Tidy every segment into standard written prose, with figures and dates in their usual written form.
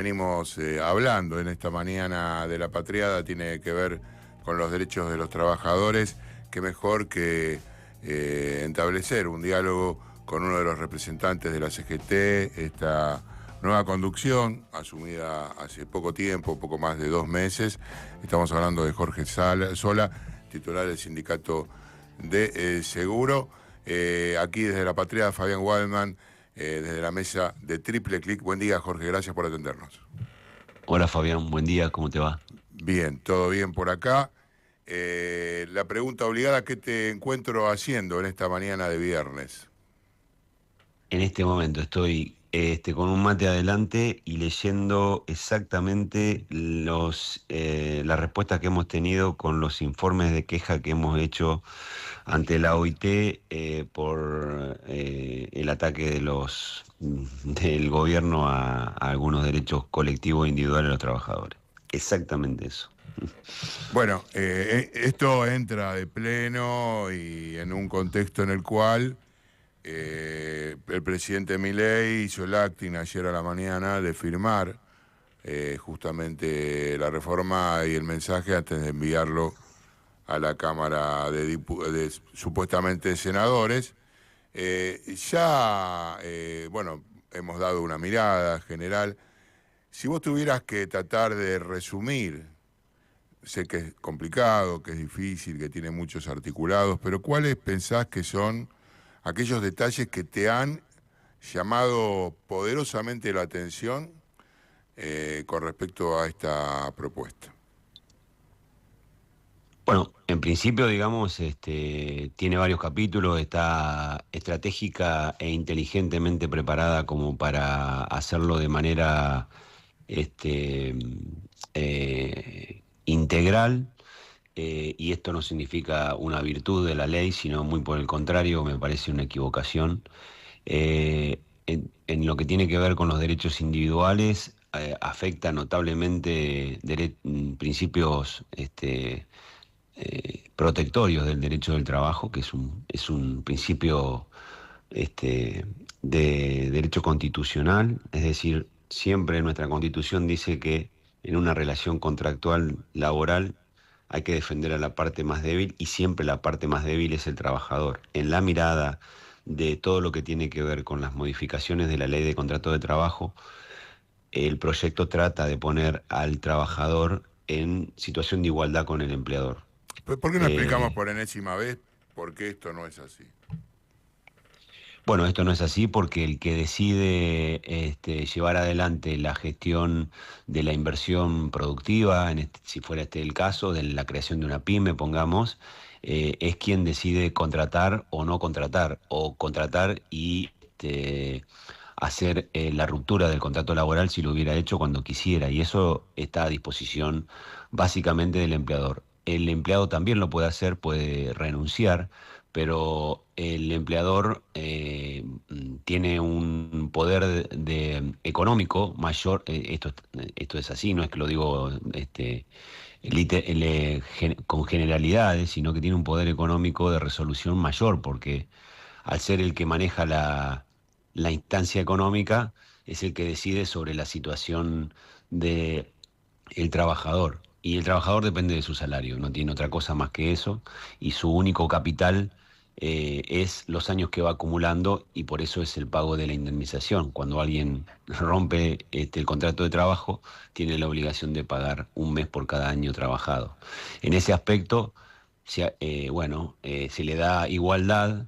Venimos hablando en esta mañana de la patriada tiene que ver con los derechos de los trabajadores. Qué mejor que establecer un diálogo con uno de los representantes de la CGT, esta nueva conducción asumida hace poco tiempo, poco más de 2 meses. Estamos hablando de Jorge Sola, titular del sindicato de Seguro. Aquí desde la patriada, Fabián Waldman, desde la mesa de Triple Clic. Buen día, Jorge, gracias por atendernos. Hola Fabián, buen día, ¿cómo te va? Bien, todo bien por acá. La pregunta obligada, ¿qué te encuentro haciendo en esta mañana de viernes? En este momento estoy con un mate adelante y leyendo exactamente las respuestas que hemos tenido con los informes de queja que hemos hecho ante la OIT por el ataque del gobierno a algunos derechos colectivos e individuales de los trabajadores. Exactamente eso. Bueno, esto entra de pleno y en un contexto en el cual el presidente Milei hizo el acting ayer a la mañana de firmar justamente la reforma y el mensaje antes de enviarlo a la Cámara de supuestamente senadores. Bueno, hemos dado una mirada general. Si vos tuvieras que tratar de resumir, sé que es complicado, que es difícil, que tiene muchos articulados, pero ¿cuáles pensás que son aquellos detalles que te han llamado poderosamente la atención con respecto a esta propuesta? Bueno, en principio, digamos, tiene varios capítulos, está estratégica e inteligentemente preparada como para hacerlo de manera este, integral, y esto no significa una virtud de la ley, sino muy por el contrario, me parece una equivocación. En lo que tiene que ver con los derechos individuales, afecta notablemente principios protectorios del derecho del trabajo, que es un principio de derecho constitucional, es decir, siempre nuestra Constitución dice que en una relación contractual laboral hay que defender a la parte más débil y siempre la parte más débil es el trabajador. En la mirada de todo lo que tiene que ver con las modificaciones de la ley de contrato de trabajo, el proyecto trata de poner al trabajador en situación de igualdad con el empleador. ¿Por qué no explicamos Eh, por enésima vez por qué esto no es así? Bueno, esto no es así porque el que decide llevar adelante la gestión de la inversión productiva, si fuera este el caso, de la creación de una pyme, pongamos, es quien decide contratar o contratar y hacer la ruptura del contrato laboral si lo hubiera hecho cuando quisiera, y eso está a disposición básicamente del empleador. El empleado también lo puede hacer, puede renunciar, pero el empleador tiene un poder económico mayor. Esto es así, no es que lo digo con generalidades, sino que tiene un poder económico de resolución mayor, porque al ser el que maneja la instancia económica, es el que decide sobre la situación de el trabajador. Y el trabajador depende de su salario, no tiene otra cosa más que eso, y su único capital es los años que va acumulando, y por eso es el pago de la indemnización. Cuando alguien rompe el contrato de trabajo, tiene la obligación de pagar un mes por cada año trabajado. En ese aspecto, se le da igualdad,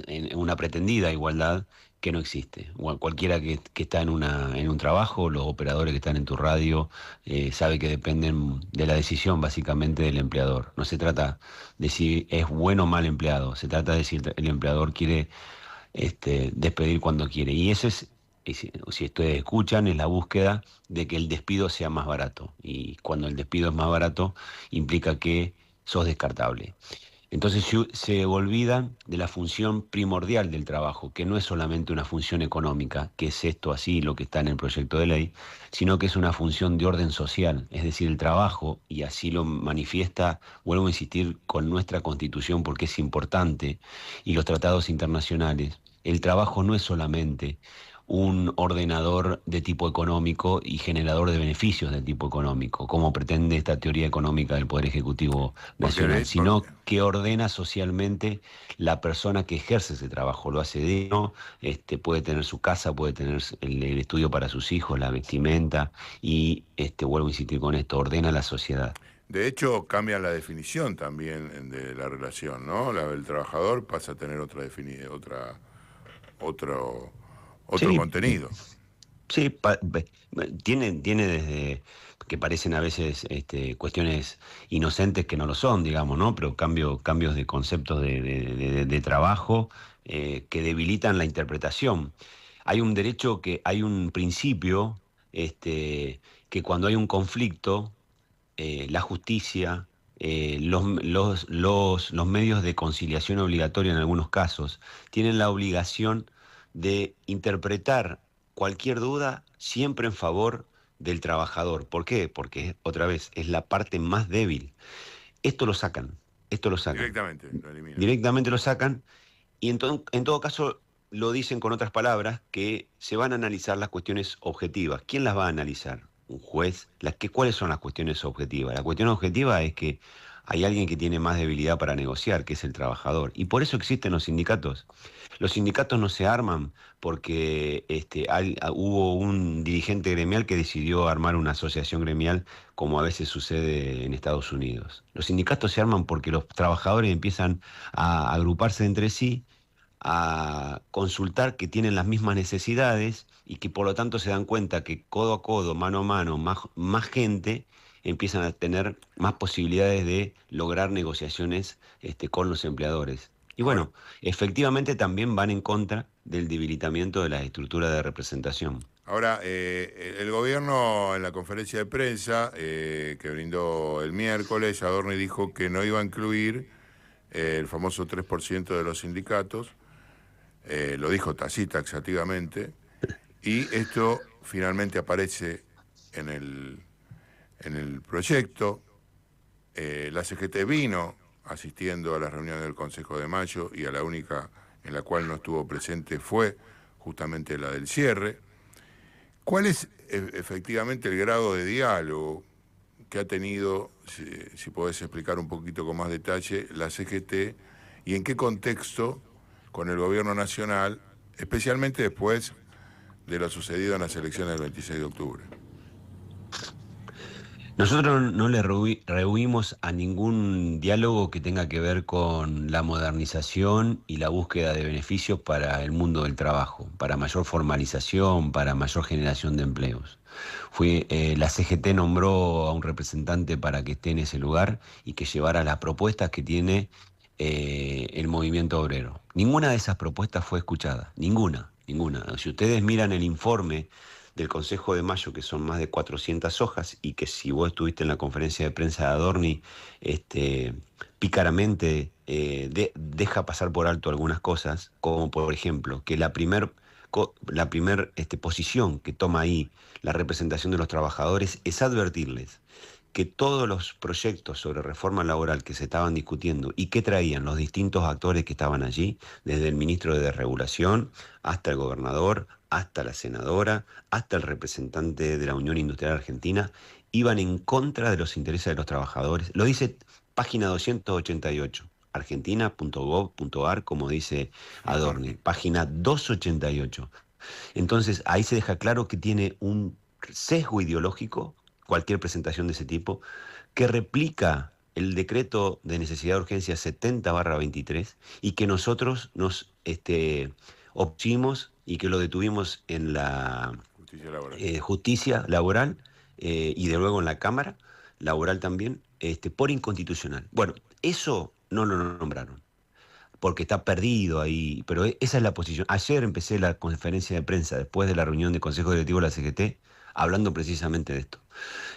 en una pretendida igualdad que no existe. Cualquiera que está en un trabajo, los operadores que están en tu radio, sabe que dependen de la decisión básicamente del empleador. No se trata de si es bueno o mal empleado, se trata de si el empleador quiere despedir cuando quiere. Y eso si ustedes escuchan, es la búsqueda de que el despido sea más barato. Y cuando el despido es más barato, implica que sos descartable. Entonces se olvidan de la función primordial del trabajo, que no es solamente una función económica, que es esto así, lo que está en el proyecto de ley, sino que es una función de orden social. Es decir, el trabajo, y así lo manifiesta, vuelvo a insistir, con nuestra Constitución, porque es importante, y los tratados internacionales. El trabajo no es solamente un ordenador de tipo económico y generador de beneficios de tipo económico, como pretende esta teoría económica del Poder Ejecutivo Porque, Nacional, sino que ordena socialmente la persona que ejerce ese trabajo. Lo hace digno, puede tener su casa, puede tener el estudio para sus hijos, la vestimenta, y vuelvo a insistir con esto, ordena la sociedad. de hecho, cambia la definición también de la relación, ¿no? La del trabajador pasa a tener otro, otro Sí, contenido. sí, tiene desde que parecen a veces cuestiones inocentes que no lo son, digamos, ¿no? Pero cambios de conceptos de trabajo que debilitan la interpretación. Hay un principio que cuando hay un conflicto, la justicia, los medios de conciliación obligatoria en algunos casos, tienen la obligación de interpretar cualquier duda siempre en favor del trabajador. ¿Por qué? Porque, otra vez, es la parte más débil. Esto lo sacan, esto lo sacan. Directamente lo eliminan. Directamente lo sacan y en todo caso lo dicen con otras palabras que se van a analizar las cuestiones objetivas. ¿Quién las va a analizar? Un juez. ¿Cuáles son las cuestiones objetivas? La cuestión objetiva es que hay alguien que tiene más debilidad para negociar, que es el trabajador. Y por eso existen los sindicatos. Los sindicatos no se arman porque hubo un dirigente gremial que decidió armar una asociación gremial, como a veces sucede en Estados Unidos. Los sindicatos se arman porque los trabajadores empiezan a agruparse entre sí, a consultar que tienen las mismas necesidades y que por lo tanto se dan cuenta que codo a codo, mano a mano, más gente empiezan a tener más posibilidades de lograr negociaciones con los empleadores. Y Ahora, bueno, efectivamente también van en contra del debilitamiento de la estructura de representación. ahora, el gobierno en la conferencia de prensa que brindó el miércoles, Adorni dijo que no iba a incluir el famoso 3% de los sindicatos, lo dijo taxativamente, y esto finalmente aparece en el proyecto. La CGT vino asistiendo a las reuniones del Consejo de Mayo y a la única en la cual no estuvo presente fue justamente la del cierre. ¿Cuál es efectivamente el grado de diálogo que ha tenido, si podés explicar un poquito con más detalle, la CGT y en qué contexto con el gobierno nacional, especialmente después de lo sucedido en las elecciones del 26 de octubre? Nosotros no le rehuimos a ningún diálogo que tenga que ver con la modernización y la búsqueda de beneficios para el mundo del trabajo, para mayor formalización, para mayor generación de empleos. La CGT nombró a un representante para que esté en ese lugar y que llevara las propuestas que tiene el movimiento obrero. Ninguna de esas propuestas fue escuchada, ninguna, ninguna. Si ustedes miran el informe del Consejo de Mayo, que son más de 400 hojas, y que si vos estuviste en la conferencia de prensa de Adorni, pícaramente deja pasar por alto algunas cosas, como por ejemplo que la primer posición que toma ahí la representación de los trabajadores es advertirles que todos los proyectos sobre reforma laboral que se estaban discutiendo y que traían los distintos actores que estaban allí, desde el ministro de Desregulación hasta el gobernador, hasta la senadora, hasta el representante de la Unión Industrial Argentina, iban en contra de los intereses de los trabajadores. Lo dice página 288, argentina.gov.ar, como dice Adorni, página 288. Entonces, ahí se deja claro que tiene un sesgo ideológico cualquier presentación de ese tipo, que replica el decreto de necesidad de urgencia 70/23 y que nosotros nos optimos y que lo detuvimos en la justicia laboral y de luego en la Cámara laboral también, por inconstitucional. Bueno, eso no lo nombraron porque está perdido ahí, pero esa es la posición. Ayer empecé la conferencia de prensa después de la reunión del Consejo Directivo de la CGT, hablando precisamente de esto.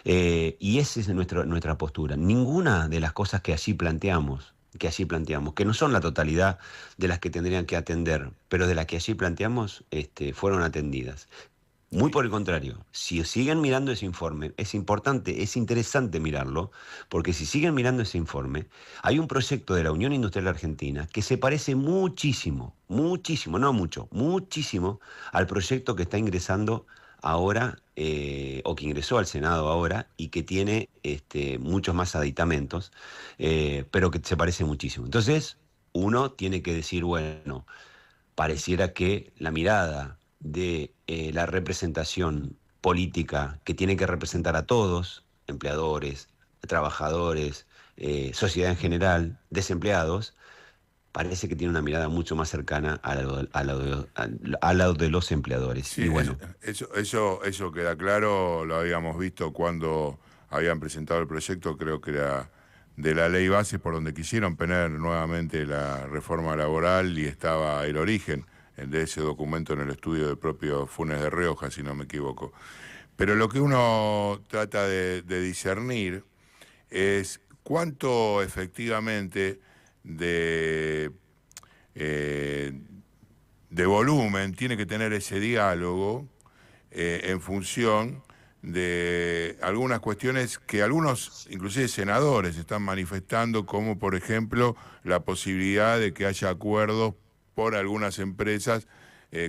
Y esa es nuestra postura. Ninguna de las cosas que allí planteamos, que no son la totalidad de las que tendrían que atender, pero de las que allí planteamos, fueron atendidas. Muy por el contrario, si siguen mirando ese informe, es importante, es interesante mirarlo, porque si siguen mirando ese informe, hay un proyecto de la Unión Industrial Argentina que se parece muchísimo, muchísimo, no mucho, muchísimo al proyecto que está ingresando ahora, o que ingresó al Senado ahora, y que tiene muchos más aditamentos, pero que se parece muchísimo. Entonces, uno tiene que decir, bueno, pareciera que la mirada de la representación política que tiene que representar a todos, empleadores, trabajadores, sociedad en general, desempleados, parece que tiene una mirada mucho más cercana a lo de los empleadores. Sí, Y bueno, eso queda claro, lo habíamos visto cuando habían presentado el proyecto, creo que era de la ley base, por donde quisieron poner nuevamente la reforma laboral y estaba el origen de ese documento en el estudio del propio Funes de Rioja, si no me equivoco. Pero lo que uno trata de discernir es cuánto efectivamente de, eh, de volumen tiene que tener ese diálogo en función de algunas cuestiones que algunos, inclusive senadores, están manifestando, como por ejemplo la posibilidad de que haya acuerdos por algunas empresas,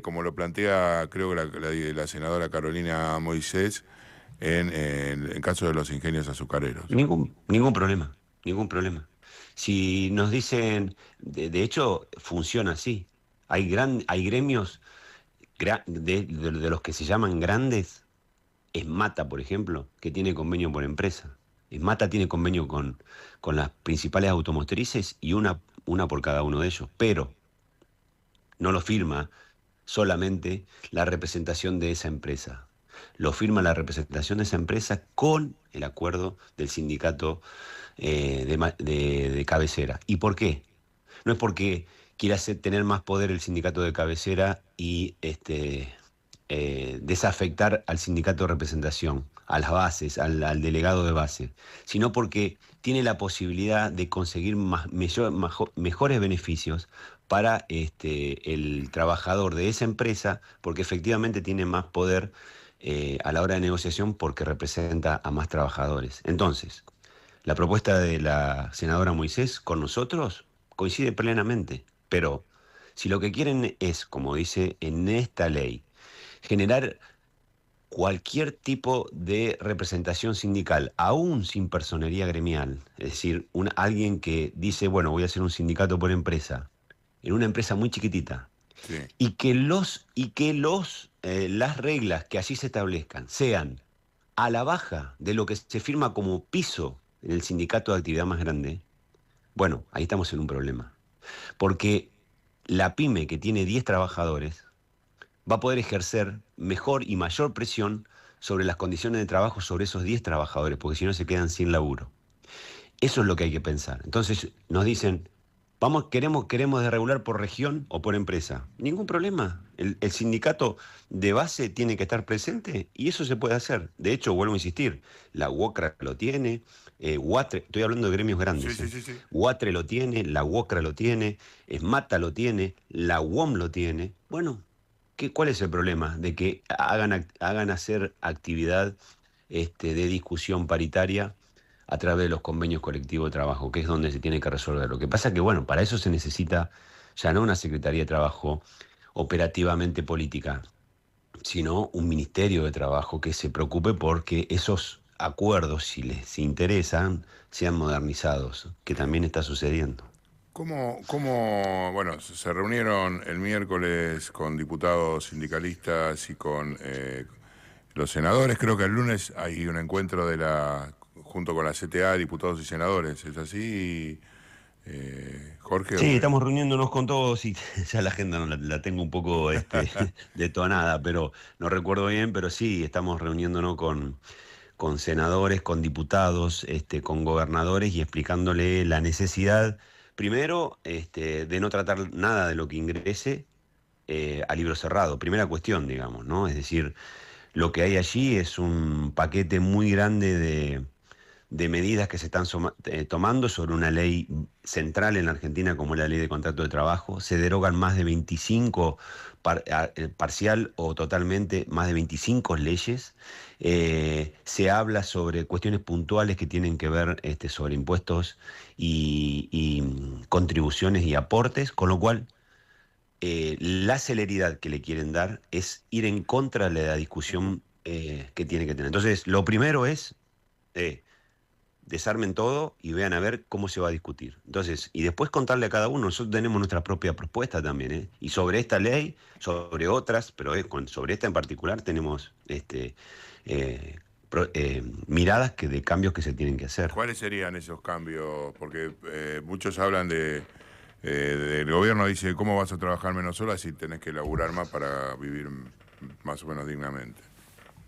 como lo plantea creo que la senadora Carolina Moisés, en caso de los ingenios azucareros. ningún problema, ningún problema. Si nos dicen, de hecho, funciona así. Hay gremios de los que se llaman grandes. Esmata, por ejemplo, que tiene convenio por empresa. Esmata tiene convenio con las principales automotrices y una por cada uno de ellos, pero no lo firma solamente la representación de esa empresa. Lo firma la representación de esa empresa con el acuerdo del sindicato de cabecera. ¿Y por qué? No es porque quiera tener más poder el sindicato de cabecera y desafectar al sindicato de representación, a las bases, al delegado de base, sino porque tiene la posibilidad de conseguir mejores beneficios para el trabajador de esa empresa, porque efectivamente tiene más poder a la hora de negociación porque representa a más trabajadores. Entonces, la propuesta de la senadora Moisés con nosotros coincide plenamente, pero si lo que quieren es, como dice en esta ley, generar cualquier tipo de representación sindical, aún sin personería gremial, es decir, alguien que dice, bueno, voy a hacer un sindicato por empresa, en una empresa muy chiquitita, Sí. y que las reglas que allí se establezcan sean a la baja de lo que se firma como piso en el sindicato de actividad más grande, bueno, ahí estamos en un problema. Porque la pyme que tiene 10 trabajadores va a poder ejercer mejor y mayor presión sobre las condiciones de trabajo sobre esos 10 trabajadores, porque si no se quedan sin laburo. Eso es lo que hay que pensar. Entonces nos dicen, queremos desregular por región o por empresa. Ningún problema. El sindicato de base tiene que estar presente y eso se puede hacer. De hecho, vuelvo a insistir, la UOCRA lo tiene, UATRE, estoy hablando de gremios grandes. Sí. UATRE lo tiene, la UOCRA lo tiene, ESMATA lo tiene, la UOM lo tiene. Bueno, ¿cuál es el problema? De que hagan hacer actividad de discusión paritaria a través de los convenios colectivos de trabajo, que es donde se tiene que resolver. Lo que pasa es que, bueno, para eso se necesita ya no una Secretaría de Trabajo operativamente política, sino un Ministerio de Trabajo que se preocupe porque esos acuerdos, si les interesan, sean modernizados, que también está sucediendo. Bueno, se reunieron el miércoles con diputados sindicalistas y con los senadores? Creo que el lunes hay un encuentro junto con la CTA, diputados y senadores. ¿Es así, Jorge? Sí, estamos reuniéndonos con todos y ya la agenda no la tengo un poco detonada, pero no recuerdo bien, pero sí, estamos reuniéndonos con senadores, con diputados, con gobernadores y explicándole la necesidad, primero, de no tratar nada de lo que ingrese a libro cerrado. Primera cuestión, digamos, ¿no? Es decir, lo que hay allí es un paquete muy grande de medidas que se están tomando sobre una ley central en la Argentina como la ley de contrato de trabajo. Se derogan más de 25, parcial o totalmente, más de 25 leyes. Se habla sobre cuestiones puntuales que tienen que ver sobre impuestos y contribuciones y aportes, con lo cual la celeridad que le quieren dar es ir en contra de la discusión que tiene que tener. Entonces, lo primero es desarmen todo y vean a ver cómo se va a discutir. Entonces, y después contarle a cada uno. Nosotros tenemos nuestra propia propuesta también, ¿eh? Y sobre esta ley, sobre otras, pero sobre esta en particular tenemos miradas de cambios que se tienen que hacer. ¿Cuáles serían esos cambios? Porque muchos hablan del gobierno, dice, ¿cómo vas a trabajar menos horas si tenés que laburar más para vivir más o menos dignamente?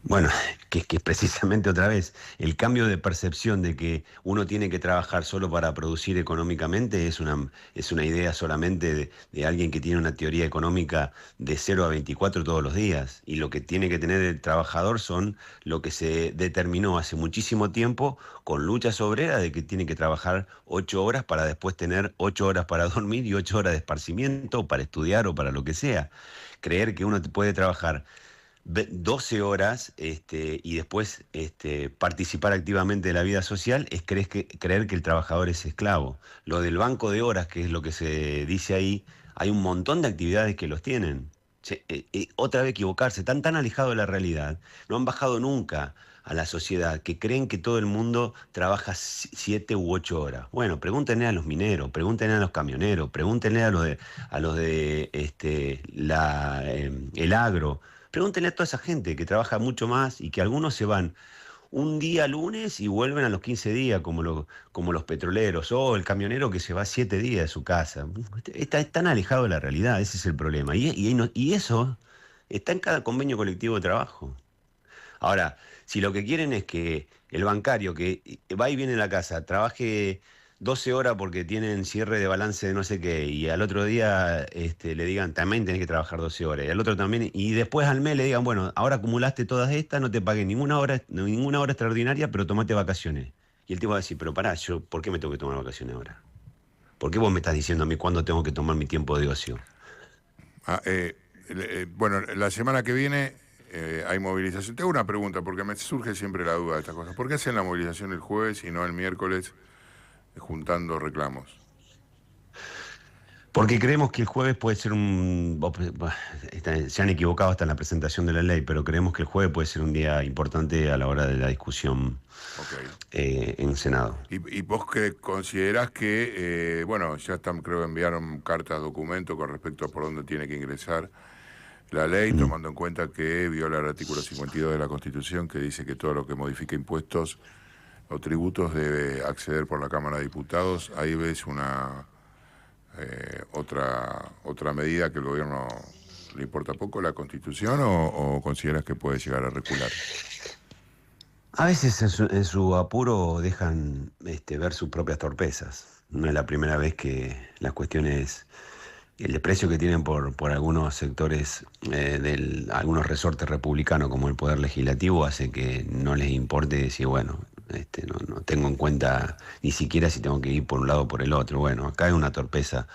Bueno, que precisamente otra vez, el cambio de percepción de que uno tiene que trabajar solo para producir económicamente es una idea solamente de alguien que tiene una teoría económica de 0 a 24 todos los días. Y lo que tiene que tener el trabajador son lo que se determinó hace muchísimo tiempo con luchas obreras de que tiene que trabajar 8 horas para después tener 8 horas para dormir y 8 horas de esparcimiento, para estudiar o para lo que sea. Creer que uno puede trabajar 12 horas y después participar activamente de la vida social es creer que el trabajador es esclavo. Lo del banco de horas, que es lo que se dice ahí, hay un montón de actividades que los tienen. Otra vez equivocarse, tan alejado de la realidad. No han bajado nunca a la sociedad, que creen que todo el mundo trabaja 7 u 8 horas. Bueno, pregúntenle a los mineros, pregúntenle a los camioneros, pregúntenle a los de el agro. Pregúntenle a toda esa gente que trabaja mucho más y que algunos se van un día lunes y vuelven a los 15 días, como los petroleros, o el camionero que se va 7 días de su casa. Está tan alejado de la realidad, ese es el problema. Y eso está en cada convenio colectivo de trabajo. Ahora, si lo que quieren es que el bancario que va y viene a la casa trabaje 12 horas porque tienen cierre de balance de no sé qué, y al otro día le digan, también tenés que trabajar 12 horas, y al otro también, y después al mes le digan, bueno, ahora acumulaste todas estas, no te pagué ninguna hora extraordinaria, pero tomate vacaciones. Y el tipo va a decir, pero pará, ¿por qué me tengo que tomar vacaciones ahora? ¿Por qué vos me estás diciendo a mí cuándo tengo que tomar mi tiempo de ocio? Bueno, la semana que viene hay movilización. Tengo una pregunta, porque me surge siempre la duda de estas cosas. ¿Por qué hacen la movilización el jueves y no el miércoles, juntando reclamos? Porque creemos que el jueves puede ser se han equivocado hasta en la presentación de la ley, pero creemos que el jueves puede ser un día importante a la hora de la discusión en el Senado. ¿Y vos que considerás que, bueno, ya están, creo que enviaron cartas, documentos con respecto a por dónde tiene que ingresar la ley, tomando en cuenta que viola el artículo 52 de la Constitución, que dice que todo lo que modifique impuestos o tributos debe acceder por la Cámara de Diputados? Ahí ves una otra medida que el gobierno le importa poco, la Constitución, o consideras que puede llegar a recular? A veces en su apuro dejan ver sus propias torpezas. No es la primera vez que las cuestiones, el desprecio que tienen por algunos sectores algunos resortes republicanos como el Poder Legislativo hace que no les importe decir, bueno, no tengo en cuenta ni siquiera si tengo que ir por un lado o por el otro. Bueno, acá hay una torpeza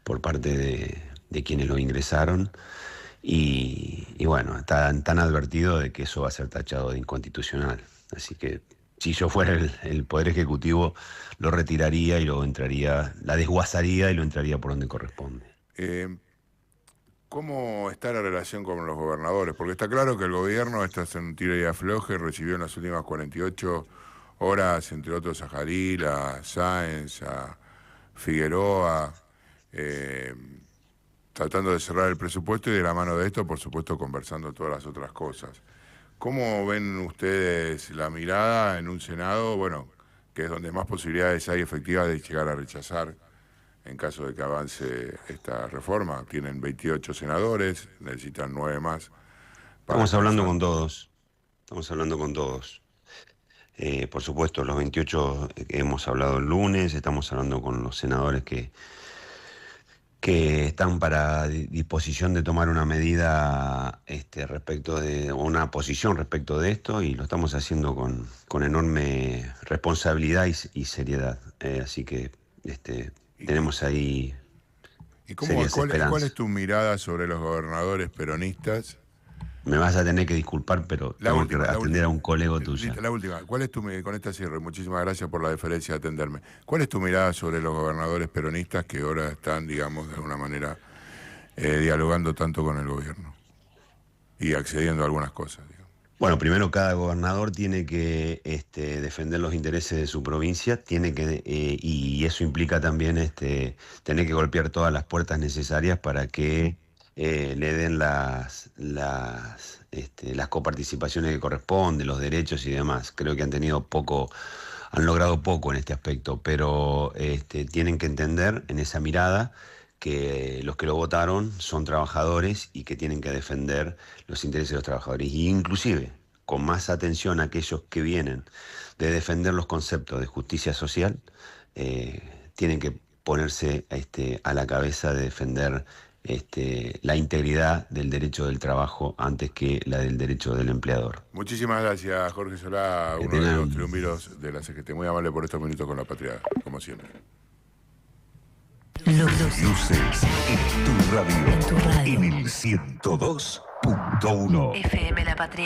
por parte de quienes lo ingresaron y bueno, están tan advertido de que eso va a ser tachado de inconstitucional. Así que si yo fuera el Poder Ejecutivo, lo retiraría y la desguazaría y lo entraría por donde corresponde. ¿Cómo está la relación con los gobernadores? Porque está claro que el gobierno está en un tiro y afloje, recibió en las últimas 48 horas, entre otros, a Jalil, a Sáenz, a Figueroa, tratando de cerrar el presupuesto y de la mano de esto, por supuesto, conversando todas las otras cosas. ¿Cómo ven ustedes la mirada en un Senado, bueno, que es donde más posibilidades hay efectivas de llegar a rechazar en caso de que avance esta reforma? Tienen 28 senadores, necesitan 9 más. Estamos hablando con todos. Por supuesto, los 28 que hemos hablado el lunes, estamos hablando con los senadores que que están para disposición de tomar una medida respecto de una posición respecto de esto, y lo estamos haciendo con enorme responsabilidad y seriedad. Así que tenemos ahí serias ¿Cuál esperanzas. es tu mirada sobre los gobernadores peronistas? Me vas a tener que disculpar, pero tengo que atender a un colega tuyo. La última. ¿Cuál es con esta cierre? Muchísimas gracias por la deferencia de atenderme. ¿Cuál es tu mirada sobre los gobernadores peronistas que ahora están, digamos, de alguna manera dialogando tanto con el gobierno y accediendo a algunas cosas, digamos? Bueno, primero cada gobernador tiene que defender los intereses de su provincia, y eso implica también tener que golpear todas las puertas necesarias para que le den las coparticipaciones que corresponden, los derechos y demás. Creo que han logrado poco en este aspecto, pero tienen que entender en esa mirada que los que lo votaron son trabajadores y que tienen que defender los intereses de los trabajadores. Y inclusive, con más atención a aquellos que vienen de defender los conceptos de justicia social, tienen que ponerse a la cabeza de defender la integridad del derecho del trabajo antes que la del derecho del empleador. Muchísimas gracias, Jorge Solá, uno de los triunviros de la CGT. Muy amable por estos minutos con la patria, como siempre. Luces en tu radio. En el 102.1 FM La Patria.